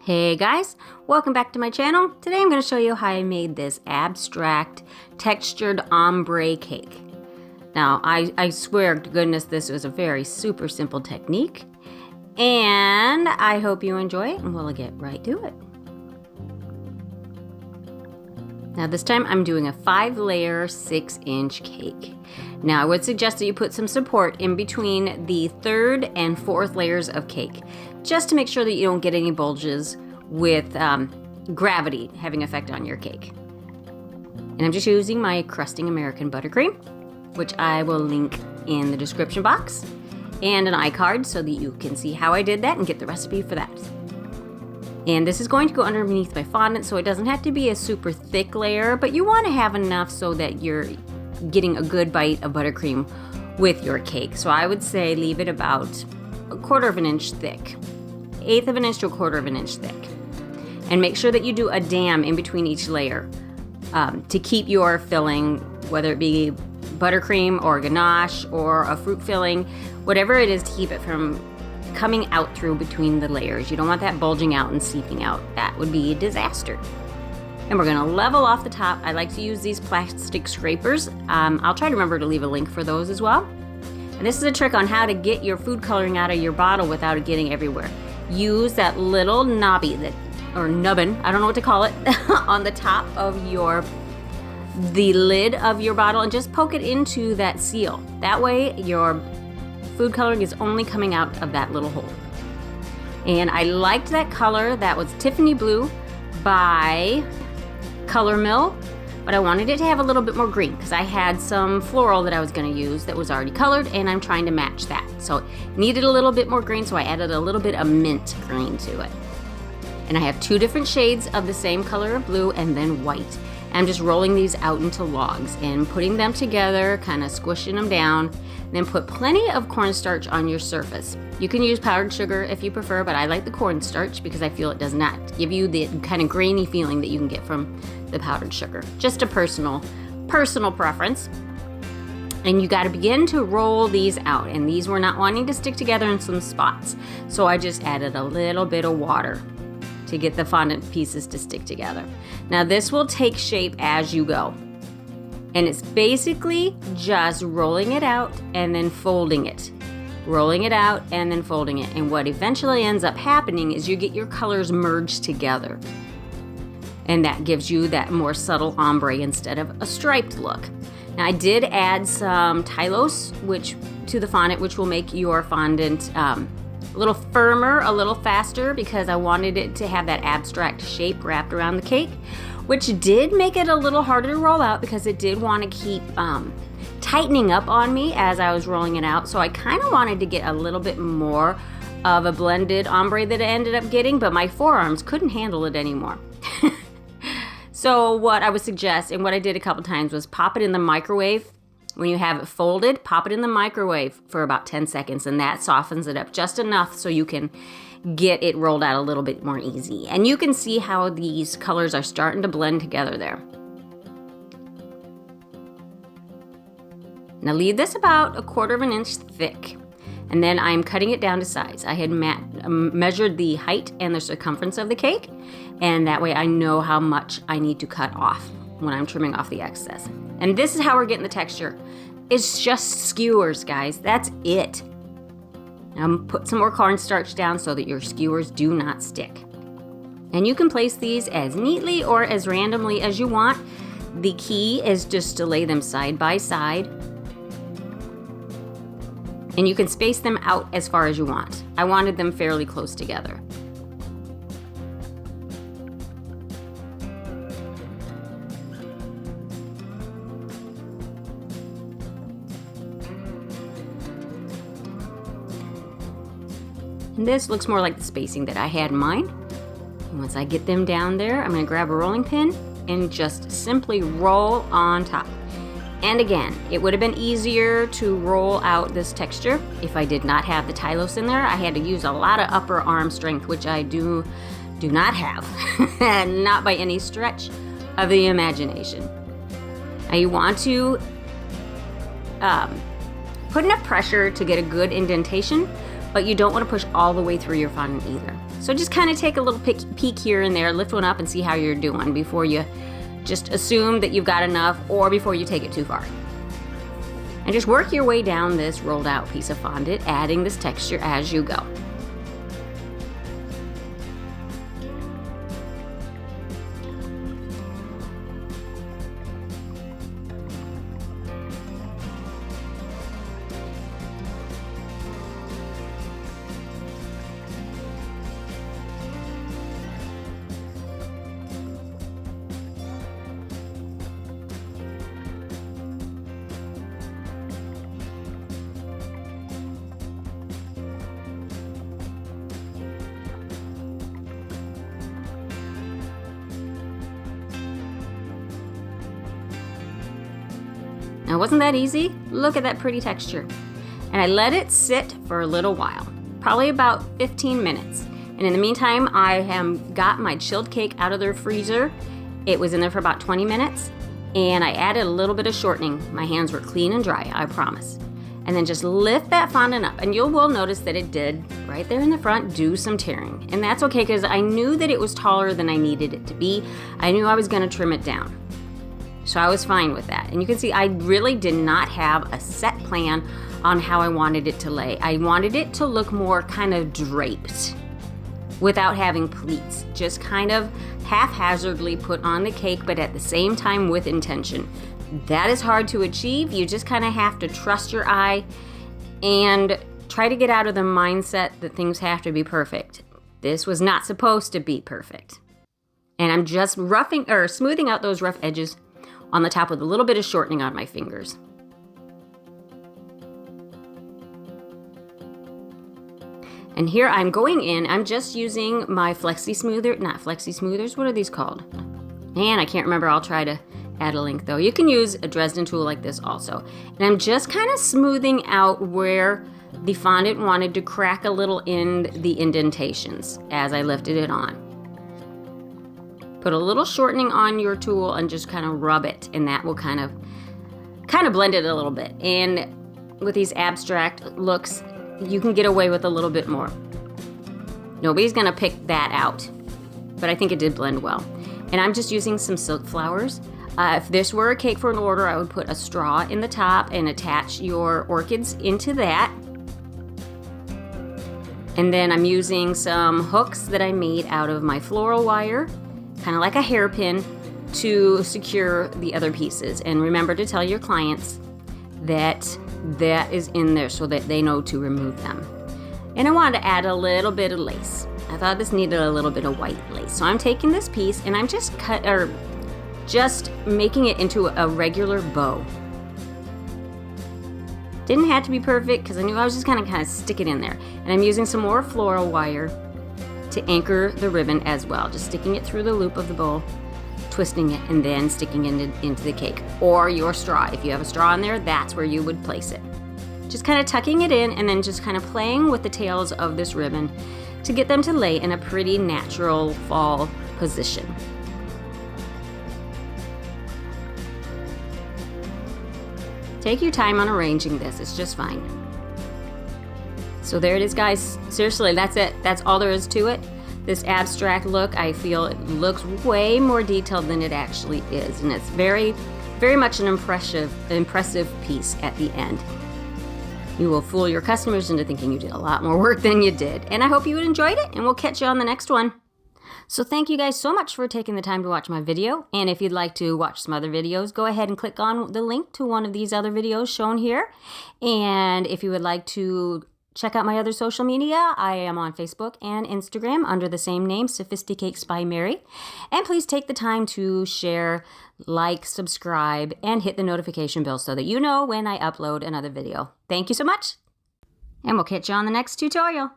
Hey guys, welcome back to my channel. Today I'm going to show you how I made this abstract textured ombre cake. Now I swear to goodness this was a very super simple technique, and I hope you enjoy it, and we'll get right to it. Now this time I'm doing a 5-layer 6-inch cake. Now I would suggest that you put some support in between the 3rd and 4th layers of cake, just to make sure that you don't get any bulges with gravity having effect on your cake. And I'm just using my crusting American buttercream, which I will link in the description box, and an iCard so that you can see how I did that and get the recipe for that. And this is going to go underneath my fondant, so it doesn't have to be a super thick layer, but you want to have enough so that you're getting a good bite of buttercream with your cake. So I would say leave it about 1/4 of an inch thick, 1/8 of an inch to 1/4 of an inch thick. And make sure that you do a dam in between each layer to keep your filling, whether it be buttercream or ganache or a fruit filling, whatever it is, to keep it from coming out through between the layers. You don't want that bulging out and seeping out. That would be a disaster. And we're gonna level off the top. I like to use these plastic scrapers. I'll try to remember to leave a link for those as well. And this is a trick on how to get your food coloring out of your bottle without it getting everywhere. Use that little knobby, or nubbin, I don't know what to call it, on the top of the lid of your bottle, and just poke it into that seal. That way your food coloring is only coming out of that little hole. And I liked that color. That was Tiffany Blue by Color Mill, but I wanted it to have a little bit more green because I had some floral that I was going to use that was already colored, and I'm trying to match that. So it needed a little bit more green, so I added a little bit of mint green to it. And I have 2 different shades of the same color of blue and then white. I'm just rolling these out into logs and putting them together, kind of squishing them down. Then put plenty of cornstarch on your surface. You can use powdered sugar if you prefer, but I like the cornstarch because I feel it does not give you the kind of grainy feeling that you can get from the powdered sugar. Just a personal preference. And you got to begin to roll these out, and these were not wanting to stick together in some spots. So I just added a little bit of water to get the fondant pieces to stick together. Now this will take shape as you go. And it's basically just rolling it out and then folding it. Rolling it out and then folding it. And what eventually ends up happening is you get your colors merged together. And that gives you that more subtle ombre instead of a striped look. Now I did add some Tylose to the fondant, which will make your fondant a little firmer, a little faster, because I wanted it to have that abstract shape wrapped around the cake, which did make it a little harder to roll out because it did want to keep tightening up on me as I was rolling it out. So I kind of wanted to get a little bit more of a blended ombre that I ended up getting, but my forearms couldn't handle it anymore. So what I would suggest, and what I did a couple times, was pop it in the microwave. When you have it folded, pop it in the microwave for about 10 seconds, and that softens it up just enough so you can get it rolled out a little bit more easy. And you can see how these colors are starting to blend together there. Now leave this about 1/4 of an inch thick, and then I'm cutting it down to size. I had measured the height and the circumference of the cake, and that way I know how much I need to cut off when I'm trimming off the excess. And this is how we're getting the texture. It's just skewers, guys. That's it. Now put some more cornstarch down so that your skewers do not stick. And you can place these as neatly or as randomly as you want. The key is just to lay them side by side. And you can space them out as far as you want. I wanted them fairly close together. And this looks more like the spacing that I had in mind. And once I get them down there, I'm going to grab a rolling pin and just simply roll on top. And again, it would have been easier to roll out this texture if I did not have the Tylose in there. I had to use a lot of upper arm strength, which I do not have, and not by any stretch of the imagination. Now you want to put enough pressure to get a good indentation, but you don't want to push all the way through your fondant either. So just kind of take a little peek here and there, lift one up and see how you're doing before you just assume that you've got enough or before you take it too far. And just work your way down this rolled out piece of fondant, adding this texture as you go. Now, wasn't that easy? Look at that pretty texture. And I let it sit for a little while, probably about 15 minutes. And in the meantime, I have got my chilled cake out of the freezer. It was in there for about 20 minutes, and I added a little bit of shortening. My hands were clean and dry, I promise. And then just lift that fondant up, and you will notice that it did, right there in the front, do some tearing. And that's okay, because I knew that it was taller than I needed it to be. I knew I was gonna trim it down. So I was fine with that. And you can see I really did not have a set plan on how I wanted it to lay. I wanted it to look more kind of draped without having pleats. Just kind of haphazardly put on the cake, but at the same time with intention. That is hard to achieve. You just kind of have to trust your eye and try to get out of the mindset that things have to be perfect. This was not supposed to be perfect. And I'm just smoothing out those rough edges on the top with a little bit of shortening on my fingers. And here I'm going in, I'm just using my Flexi Smoother, not Flexi Smoothers, what are these called? Man, I can't remember, I'll try to add a link though. You can use a Dresden tool like this also. And I'm just kind of smoothing out where the fondant wanted to crack a little in the indentations as I lifted it on. Put a little shortening on your tool and just kind of rub it, and that will kind of blend it a little bit. And with these abstract looks, you can get away with a little bit more. Nobody's gonna pick that out, but I think it did blend well. And I'm just using some silk flowers. If this were a cake for an order, I would put a straw in the top and attach your orchids into that. And then I'm using some hooks that I made out of my floral wire, kind of like a hairpin, to secure the other pieces. And remember to tell your clients that that is in there so that they know to remove them. And I wanted to add a little bit of lace. I thought this needed a little bit of white lace. So I'm taking this piece and I'm just making it into a regular bow. Didn't have to be perfect because I knew I was just kind of stick it in there. And I'm using some more floral wire to anchor the ribbon as well. Just sticking it through the loop of the bowl, twisting it, and then sticking it into the cake. Or your straw. If you have a straw in there, that's where you would place it. Just kind of tucking it in and then just kind of playing with the tails of this ribbon to get them to lay in a pretty natural fall position. Take your time on arranging this, it's just fine. So there it is, guys. Seriously, that's it. That's all there is to it. This abstract look, I feel it looks way more detailed than it actually is. And it's very, very much an impressive piece at the end. You will fool your customers into thinking you did a lot more work than you did. And I hope you enjoyed it, and we'll catch you on the next one. So thank you guys so much for taking the time to watch my video. And if you'd like to watch some other videos, go ahead and click on the link to one of these other videos shown here. And if you would like to check out my other social media, I am on Facebook and Instagram under the same name, Sophisticakes by Mary. And please take the time to share, like, subscribe, and hit the notification bell so that you know when I upload another video. Thank you so much, and we'll catch you on the next tutorial.